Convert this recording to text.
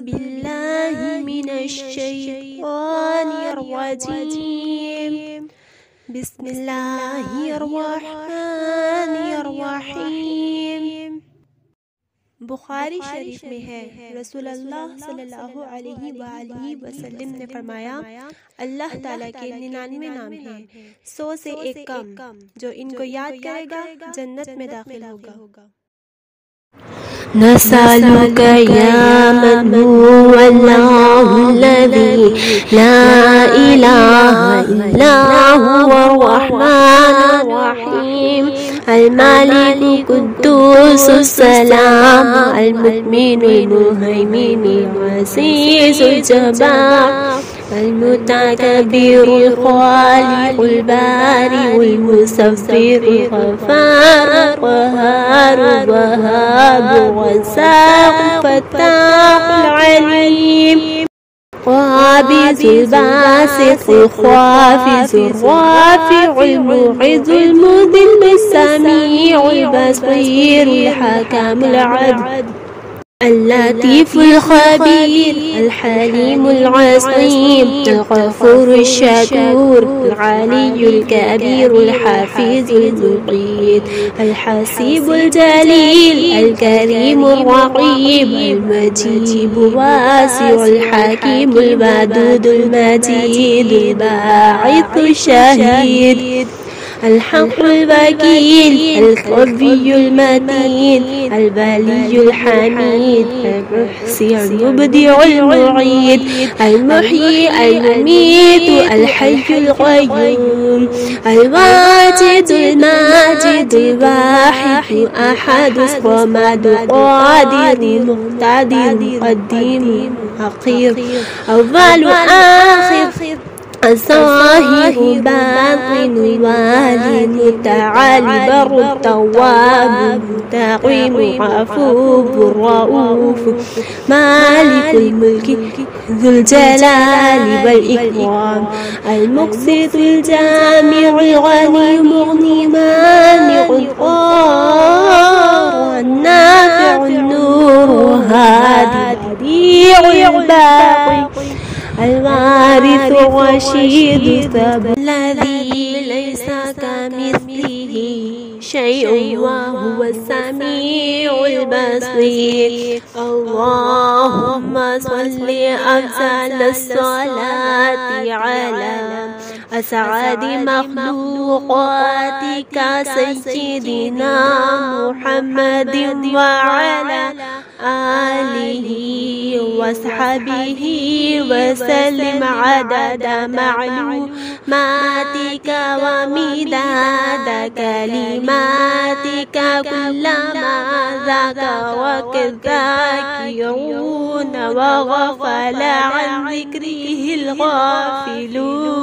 بالله من الشيطان الرجيم. بسم الله الرحمن الرحيم। बुखारी शरीफ में है, रसूल अल्लाह सल्लल्लाहु अलैहि वसल्लम ने फरमाया, अल्लाह ताला के 99 नाम हैं, 100 से एक कम, जो इनको याद करेगा जन्नत में दाखिल होगा। नसअलुक या मन हुवा अल्लाहुल्लज़ी ला इलाहा इल्ला हुवल रहमानुर रहीम अल-मालिकुल कुद्दूसुस सलाम अल-मुमिनुल मुहैमिनुल अज़ीज़ुल जब्बार المتكبر الخالق البارئ المصور الغفار القهار الوهاب الرزاق الفتاح العليم قابض الباسط الخافض الرافع المعز المذل السميع البصير الحكم العدل اللطيف الخبير الحليم العظيم الغفور الشكور العلي الكبير الحفيظ المقيت الحسيب الجليل الكريم الرقيب المجيب الواسع الحكيم الودود المجيد الباعث الشهيد الحق الوكيل القوي المتين البلي الحميد المحصي المبدع المعيد المحيي المميت الحي القيوم الواجد الماجد الواحد أحد الصمد قادر مقتدر مقدم أخير أول آخر الظاهر باطن والي متعالي بر التواب المنتقم عفو الرؤوف مالك الملك ذو الجلال والإكرام المقسط الجامع الغني المغني مانع الضار النافع النور هادي البديع الباقي الوارث الرشيد الذي ليس كمثله شيء وهو السميع البصير اللهم صل أفضل الصلاة على أسعد مخلوقاتك سيدنا محمد وعلى آله وصحبه وسلم عدد معلوماتك ومداد كلماتك كلما ذكرك الذاكرون وغفل عن ذكره الغافلون.